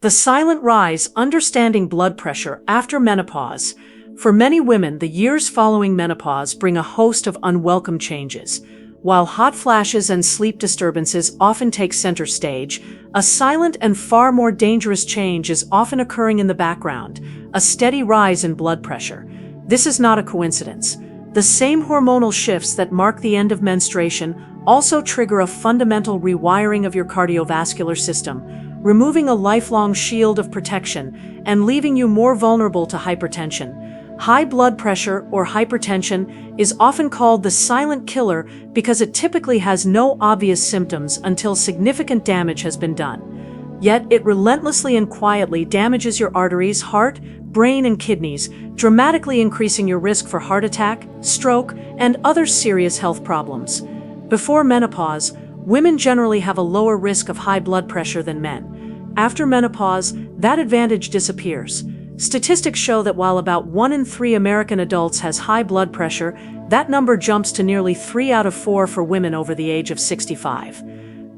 The silent rise, understanding blood pressure after menopause. For many women, the years following menopause bring a host of unwelcome changes. While hot flashes and sleep disturbances often take center stage, a silent and far more dangerous change is often occurring in the background, a steady rise in blood pressure. This is not a coincidence. The same hormonal shifts that mark the end of menstruation also trigger a fundamental rewiring of your cardiovascular system, removing a lifelong shield of protection and leaving you more vulnerable to hypertension. High blood pressure or hypertension is often called the silent killer because it typically has no obvious symptoms until significant damage has been done. Yet it relentlessly and quietly damages your arteries, heart, brain, and kidneys, dramatically increasing your risk for heart attack, stroke, and other serious health problems. Before menopause, women generally have a lower risk of high blood pressure than men. After menopause, that advantage disappears. Statistics show that while about 1 in 3 American adults has high blood pressure, that number jumps to nearly 3 out of 4 for women over the age of 65.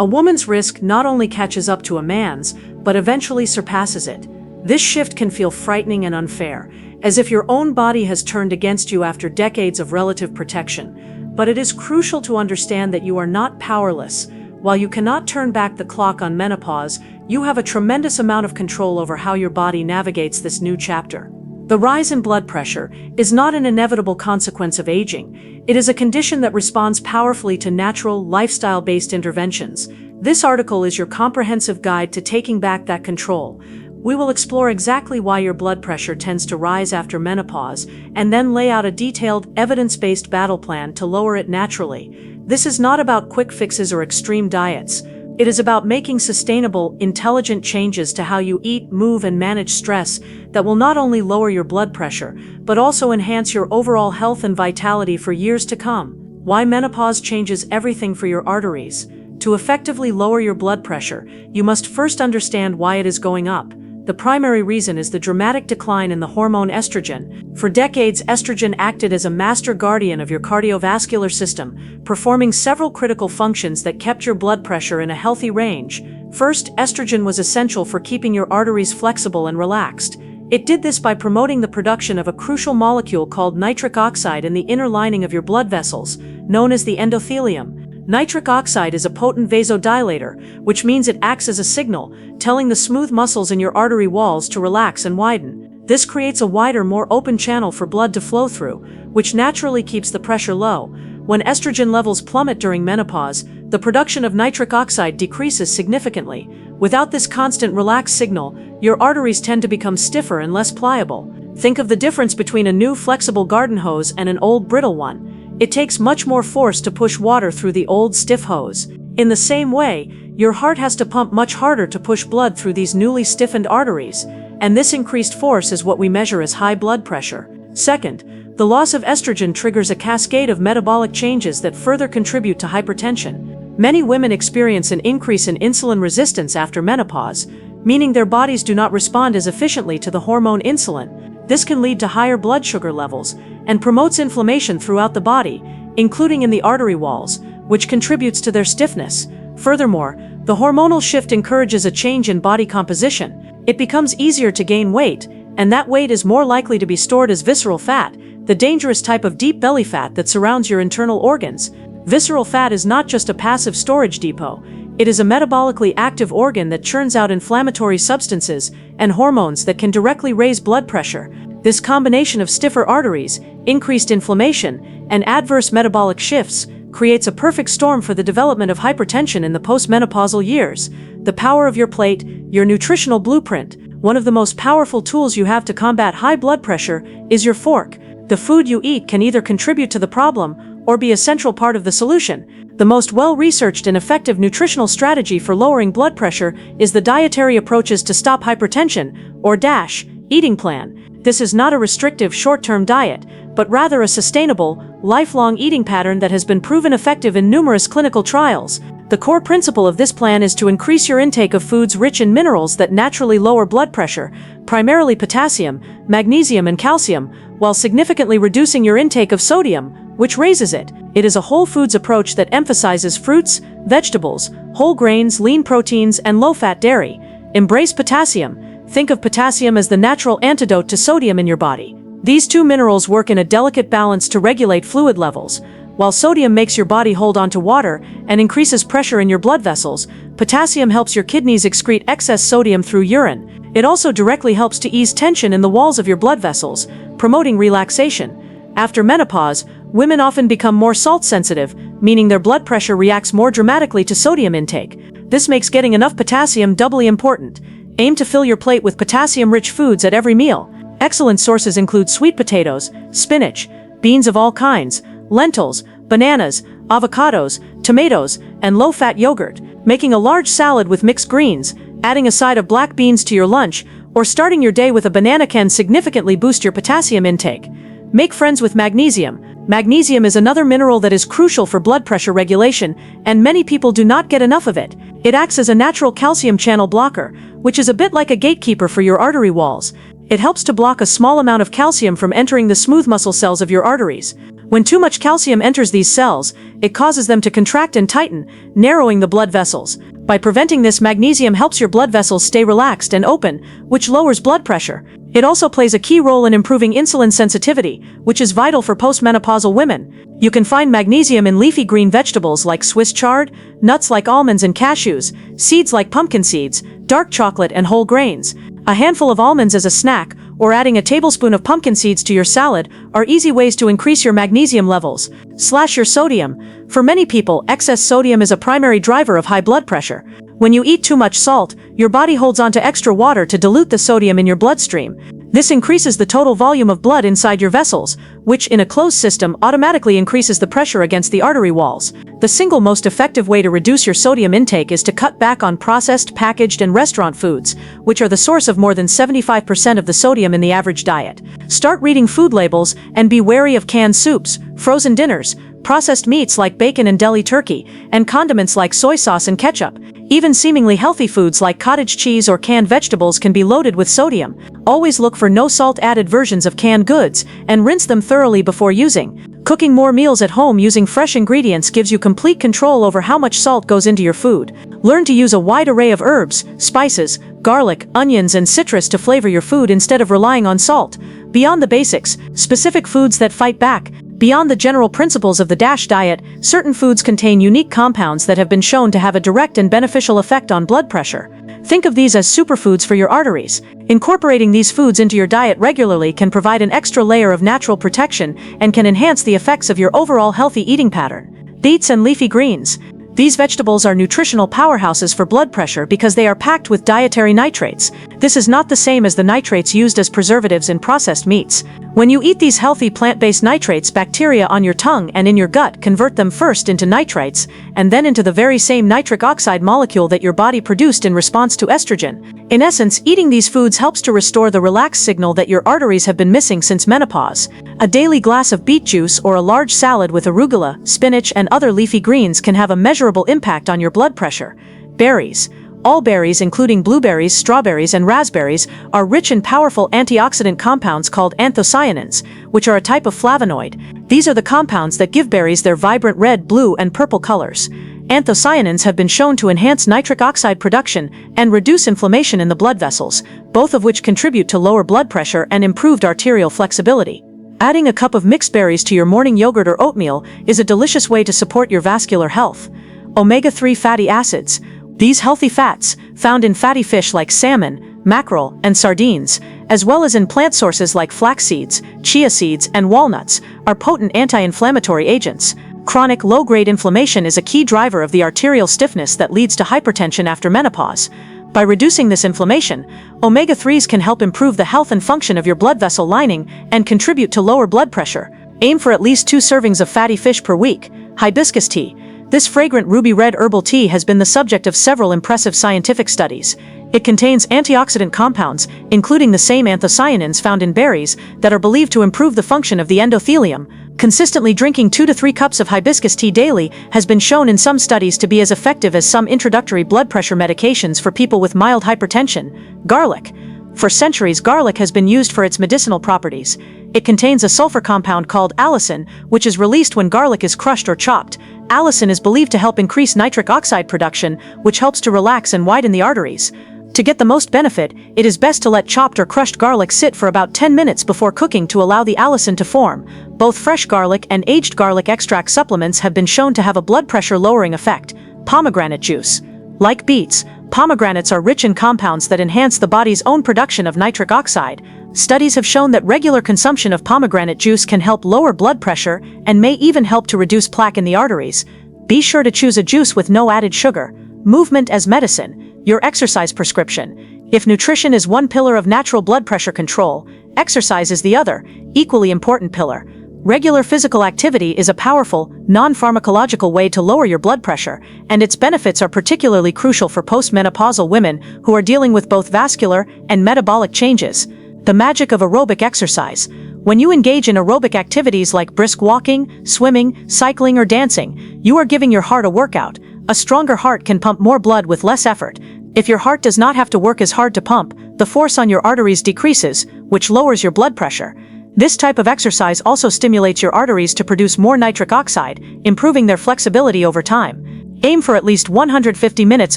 A woman's risk not only catches up to a man's, but eventually surpasses it. This shift can feel frightening and unfair, as if your own body has turned against you after decades of relative protection. But it is crucial to understand that you are not powerless. While you cannot turn back the clock on menopause, you have a tremendous amount of control over how your body navigates this new chapter. The rise in blood pressure is not an inevitable consequence of aging. It is a condition that responds powerfully to natural, lifestyle-based interventions. This article is your comprehensive guide to taking back that control. We will explore exactly why your blood pressure tends to rise after menopause, and then lay out a detailed, evidence-based battle plan to lower it naturally. This is not about quick fixes or extreme diets. It is about making sustainable, intelligent changes to how you eat, move, and manage stress that will not only lower your blood pressure, but also enhance your overall health and vitality for years to come. Why menopause changes everything for your arteries. To effectively lower your blood pressure, you must first understand why it is going up. The primary reason is the dramatic decline in the hormone estrogen. For decades, estrogen acted as a master guardian of your cardiovascular system, performing several critical functions that kept your blood pressure in a healthy range. First, estrogen was essential for keeping your arteries flexible and relaxed. It did this by promoting the production of a crucial molecule called nitric oxide in the inner lining of your blood vessels, known as the endothelium. Nitric oxide is a potent vasodilator, which means it acts as a signal, telling the smooth muscles in your artery walls to relax and widen. This creates a wider, more open channel for blood to flow through, which naturally keeps the pressure low. When estrogen levels plummet during menopause, the production of nitric oxide decreases significantly. Without this constant relaxed signal, your arteries tend to become stiffer and less pliable. Think of the difference between a new flexible garden hose and an old brittle one. It takes much more force to push water through the old stiff hose. In the same way, your heart has to pump much harder to push blood through these newly stiffened arteries, and this increased force is what we measure as high blood pressure. Second, the loss of estrogen triggers a cascade of metabolic changes that further contribute to hypertension. Many women experience an increase in insulin resistance after menopause, meaning their bodies do not respond as efficiently to the hormone insulin. This can lead to higher blood sugar levels and promotes inflammation throughout the body, including in the artery walls, which contributes to their stiffness. Furthermore, the hormonal shift encourages a change in body composition. It becomes easier to gain weight, and that weight is more likely to be stored as visceral fat, the dangerous type of deep belly fat that surrounds your internal organs. Visceral fat is not just a passive storage depot. It is a metabolically active organ that churns out inflammatory substances and hormones that can directly raise blood pressure. This combination of stiffer arteries, increased inflammation, and adverse metabolic shifts creates a perfect storm for the development of hypertension in the postmenopausal years. The power of your plate, your nutritional blueprint. One of the most powerful tools you have to combat high blood pressure is your fork. The food you eat can either contribute to the problem or be a central part of the solution. The most well-researched and effective nutritional strategy for lowering blood pressure is the Dietary Approaches to Stop Hypertension, or DASH, eating plan. This is not a restrictive short-term diet, but rather a sustainable, lifelong eating pattern that has been proven effective in numerous clinical trials. The core principle of this plan is to increase your intake of foods rich in minerals that naturally lower blood pressure, primarily potassium, magnesium, and calcium, while significantly reducing your intake of sodium, which raises it. It is a whole foods approach that emphasizes fruits, vegetables, whole grains, lean proteins, and low-fat dairy. Embrace potassium. Think of potassium as the natural antidote to sodium in your body. These two minerals work in a delicate balance to regulate fluid levels. While sodium makes your body hold on to water and increases pressure in your blood vessels, potassium helps your kidneys excrete excess sodium through urine. It also directly helps to ease tension in the walls of your blood vessels, promoting relaxation. After menopause, women often become more salt-sensitive, meaning their blood pressure reacts more dramatically to sodium intake. This makes getting enough potassium doubly important. Aim to fill your plate with potassium-rich foods at every meal. Excellent sources include sweet potatoes, spinach, beans of all kinds, lentils, bananas, avocados, tomatoes, and low-fat yogurt. Making a large salad with mixed greens, adding a side of black beans to your lunch, or starting your day with a banana can significantly boost your potassium intake. Make friends with magnesium. Magnesium is another mineral that is crucial for blood pressure regulation, and many people do not get enough of it. It acts as a natural calcium channel blocker, which is a bit like a gatekeeper for your artery walls. It helps to block a small amount of calcium from entering the smooth muscle cells of your arteries. When too much calcium enters these cells, it causes them to contract and tighten, narrowing the blood vessels. By preventing this, magnesium helps your blood vessels stay relaxed and open, which lowers blood pressure. It also plays a key role in improving insulin sensitivity, which is vital for postmenopausal women. You can find magnesium in leafy green vegetables like Swiss chard, nuts like almonds and cashews, seeds like pumpkin seeds, dark chocolate and whole grains. A handful of almonds as a snack, or adding a tablespoon of pumpkin seeds to your salad, are easy ways to increase your magnesium levels. Slash your sodium. For many people, excess sodium is a primary driver of high blood pressure. When you eat too much salt, your body holds onto extra water to dilute the sodium in your bloodstream. This increases the total volume of blood inside your vessels, which in a closed system automatically increases the pressure against the artery walls. The single most effective way to reduce your sodium intake is to cut back on processed, packaged, and restaurant foods, which are the source of more than 75% of the sodium in the average diet. Start reading food labels and be wary of canned soups, frozen dinners, processed meats like bacon and deli turkey, and condiments like soy sauce and ketchup. Even seemingly healthy foods like cottage cheese or canned vegetables can be loaded with sodium. Always look for no salt-added versions of canned goods and rinse them thoroughly before using. Cooking more meals at home using fresh ingredients gives you complete control over how much salt goes into your food. Learn to use a wide array of herbs, spices, garlic, onions, and citrus to flavor your food instead of relying on salt. Beyond the basics, specific foods that fight back. Beyond the general principles of the DASH diet, certain foods contain unique compounds that have been shown to have a direct and beneficial effect on blood pressure. Think of these as superfoods for your arteries. Incorporating these foods into your diet regularly can provide an extra layer of natural protection and can enhance the effects of your overall healthy eating pattern. Beets and leafy greens. These vegetables are nutritional powerhouses for blood pressure because they are packed with dietary nitrates. This is not the same as the nitrates used as preservatives in processed meats. When you eat these healthy plant-based nitrates, bacteria on your tongue and in your gut convert them first into nitrites, and then into the very same nitric oxide molecule that your body produced in response to estrogen. In essence, eating these foods helps to restore the relax signal that your arteries have been missing since menopause. A daily glass of beet juice or a large salad with arugula, spinach, and other leafy greens can have a measurable impact on your blood pressure. Berries. All berries, including blueberries, strawberries, and raspberries, are rich in powerful antioxidant compounds called anthocyanins, which are a type of flavonoid. These are the compounds that give berries their vibrant red, blue, and purple colors. Anthocyanins have been shown to enhance nitric oxide production and reduce inflammation in the blood vessels, both of which contribute to lower blood pressure and improved arterial flexibility. Adding a cup of mixed berries to your morning yogurt or oatmeal is a delicious way to support your vascular health. Omega-3 fatty acids. These healthy fats, found in fatty fish like salmon, mackerel, and sardines, as well as in plant sources like flax seeds, chia seeds, and walnuts, are potent anti-inflammatory agents. Chronic low-grade inflammation is a key driver of the arterial stiffness that leads to hypertension after menopause. By reducing this inflammation, omega-3s can help improve the health and function of your blood vessel lining and contribute to lower blood pressure. Aim for at least 2 servings of fatty fish per week. Hibiscus tea. This fragrant ruby red herbal tea has been the subject of several impressive scientific studies. It contains antioxidant compounds, including the same anthocyanins found in berries, that are believed to improve the function of the endothelium. Consistently drinking 2 to 3 cups of hibiscus tea daily has been shown in some studies to be as effective as some introductory blood pressure medications for people with mild hypertension. Garlic. For centuries, garlic has been used for its medicinal properties. It contains a sulfur compound called allicin, which is released when garlic is crushed or chopped. Allicin is believed to help increase nitric oxide production, which helps to relax and widen the arteries. To get the most benefit, it is best to let chopped or crushed garlic sit for about 10 minutes before cooking to allow the allicin to form. Both fresh garlic and aged garlic extract supplements have been shown to have a blood pressure lowering effect. Pomegranate juice. Like beets, pomegranates are rich in compounds that enhance the body's own production of nitric oxide. Studies have shown that regular consumption of pomegranate juice can help lower blood pressure and may even help to reduce plaque in the arteries. Be sure to choose a juice with no added sugar. Movement as medicine. Your exercise prescription. If nutrition is one pillar of natural blood pressure control, exercise is the other, equally important pillar. Regular physical activity is a powerful, non-pharmacological way to lower your blood pressure, and its benefits are particularly crucial for postmenopausal women who are dealing with both vascular and metabolic changes. The magic of aerobic exercise. When you engage in aerobic activities like brisk walking, swimming, cycling, or dancing, you are giving your heart a workout. A stronger heart can pump more blood with less effort. If your heart does not have to work as hard to pump, the force on your arteries decreases, which lowers your blood pressure. This type of exercise also stimulates your arteries to produce more nitric oxide, improving their flexibility over time. Aim for at least 150 minutes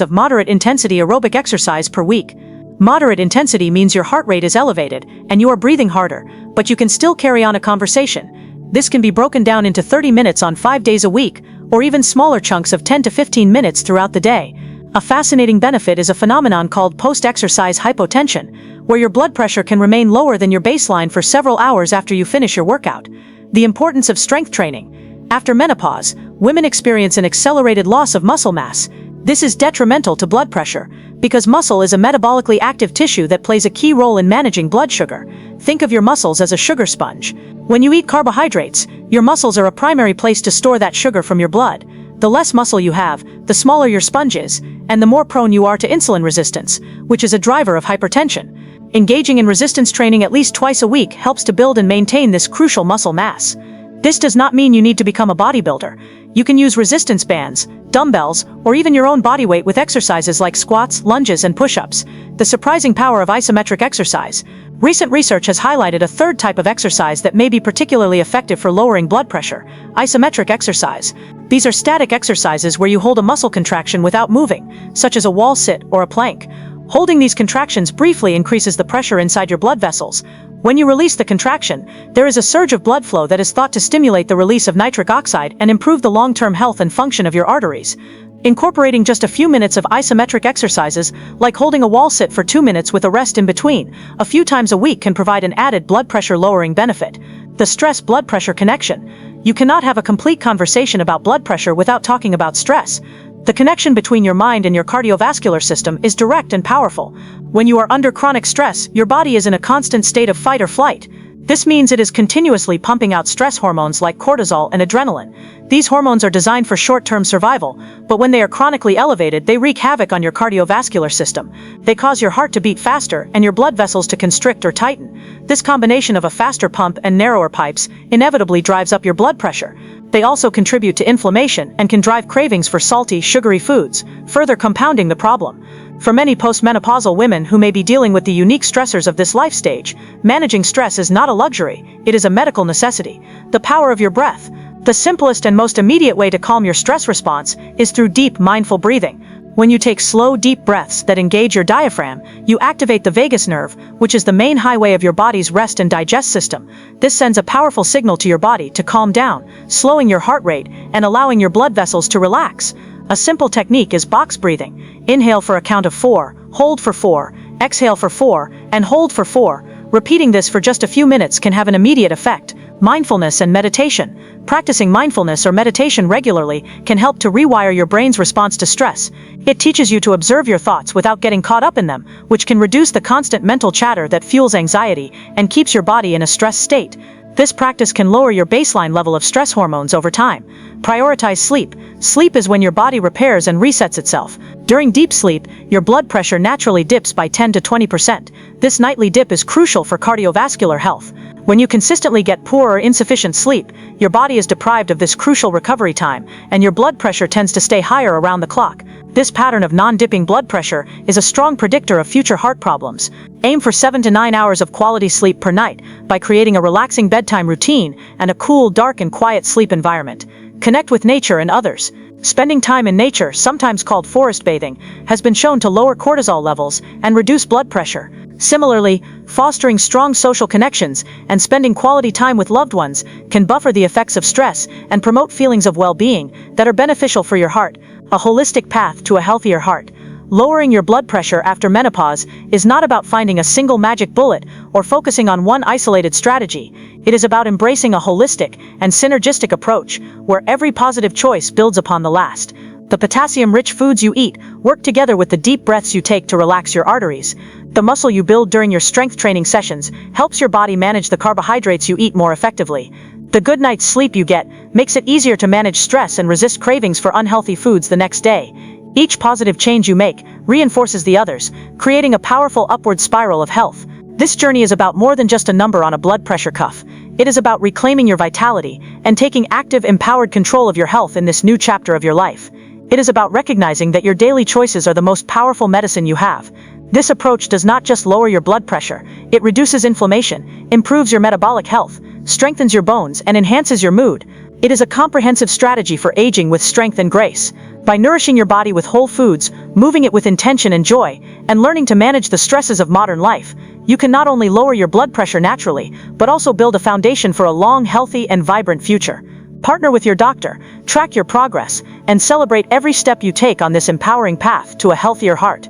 of moderate intensity aerobic exercise per week. Moderate intensity means your heart rate is elevated and you are breathing harder, but you can still carry on a conversation. This can be broken down into 30 minutes on 5 days a week, or even smaller chunks of 10 to 15 minutes throughout the day. A fascinating benefit is a phenomenon called post-exercise hypotension, where your blood pressure can remain lower than your baseline for several hours after you finish your workout. The importance of strength training. After menopause, women experience an accelerated loss of muscle mass. This is detrimental to blood pressure, because muscle is a metabolically active tissue that plays a key role in managing blood sugar. Think of your muscles as a sugar sponge. When you eat carbohydrates, your muscles are a primary place to store that sugar from your blood. The less muscle you have, the smaller your sponge is, and the more prone you are to insulin resistance, which is a driver of hypertension. Engaging in resistance training at least twice a week helps to build and maintain this crucial muscle mass. This does not mean you need to become a bodybuilder. You can use resistance bands, dumbbells, or even your own body weight with exercises like squats, lunges, and push-ups. The surprising power of isometric exercise. Recent research has highlighted a third type of exercise that may be particularly effective for lowering blood pressure: isometric exercise. These are static exercises where you hold a muscle contraction without moving, such as a wall sit or a plank. Holding these contractions briefly increases the pressure inside your blood vessels. When you release the contraction, there is a surge of blood flow that is thought to stimulate the release of nitric oxide and improve the long-term health and function of your arteries. Incorporating just a few minutes of isometric exercises, like holding a wall sit for 2 minutes with a rest in between, a few times a week can provide an added blood pressure lowering benefit. The stress-blood pressure connection. You cannot have a complete conversation about blood pressure without talking about stress. The connection between your mind and your cardiovascular system is direct and powerful. When you are under chronic stress, your body is in a constant state of fight or flight. This means it is continuously pumping out stress hormones like cortisol and adrenaline. These hormones are designed for short-term survival, but when they are chronically elevated, they wreak havoc on your cardiovascular system. They cause your heart to beat faster and your blood vessels to constrict or tighten. This combination of a faster pump and narrower pipes inevitably drives up your blood pressure. They also contribute to inflammation and can drive cravings for salty, sugary foods, further compounding the problem. For many postmenopausal women who may be dealing with the unique stressors of this life stage, managing stress is not a luxury, it is a medical necessity. The power of your breath. The simplest and most immediate way to calm your stress response is through deep, mindful breathing. When you take slow, deep breaths that engage your diaphragm, you activate the vagus nerve, which is the main highway of your body's rest and digest system. This sends a powerful signal to your body to calm down, slowing your heart rate and allowing your blood vessels to relax. A simple technique is box breathing. Inhale for a count of 4, hold for 4, exhale for 4, and hold for 4. Repeating this for just a few minutes can have an immediate effect. Mindfulness and meditation. Practicing mindfulness or meditation regularly can help to rewire your brain's response to stress. It teaches you to observe your thoughts without getting caught up in them, which can reduce the constant mental chatter that fuels anxiety and keeps your body in a stress state. This practice can lower your baseline level of stress hormones over time. Prioritize sleep. Sleep is when your body repairs and resets itself. During deep sleep, your blood pressure naturally dips by 10 to 20%. This nightly dip is crucial for cardiovascular health. When you consistently get poor or insufficient sleep, your body is deprived of this crucial recovery time, and your blood pressure tends to stay higher around the clock. This pattern of non-dipping blood pressure is a strong predictor of future heart problems. Aim for 7 to 9 hours of quality sleep per night by creating a relaxing bedtime routine and a cool, dark, and quiet sleep environment. Connect with nature and others. Spending time in nature, sometimes called forest bathing, has been shown to lower cortisol levels and reduce blood pressure. Similarly, fostering strong social connections and spending quality time with loved ones can buffer the effects of stress and promote feelings of well-being that are beneficial for your heart. A holistic path to a healthier heart. Lowering your blood pressure after menopause is not about finding a single magic bullet or focusing on one isolated strategy. It is about embracing a holistic and synergistic approach where every positive choice builds upon the last. The potassium-rich foods you eat work together with the deep breaths you take to relax your arteries. The muscle you build during your strength training sessions helps your body manage the carbohydrates you eat more effectively. The good night's sleep you get makes it easier to manage stress and resist cravings for unhealthy foods the next day. Each positive change you make reinforces the others, creating a powerful upward spiral of health. This journey is about more than just a number on a blood pressure cuff. It is about reclaiming your vitality and taking active, empowered control of your health in this new chapter of your life. It is about recognizing that your daily choices are the most powerful medicine you have. This approach does not just lower your blood pressure, it reduces inflammation, improves your metabolic health, strengthens your bones, and enhances your mood. It is a comprehensive strategy for aging with strength and grace. By nourishing your body with whole foods, moving it with intention and joy, and learning to manage the stresses of modern life, you can not only lower your blood pressure naturally, but also build a foundation for a long, healthy, and vibrant future. Partner with your doctor, track your progress, and celebrate every step you take on this empowering path to a healthier heart.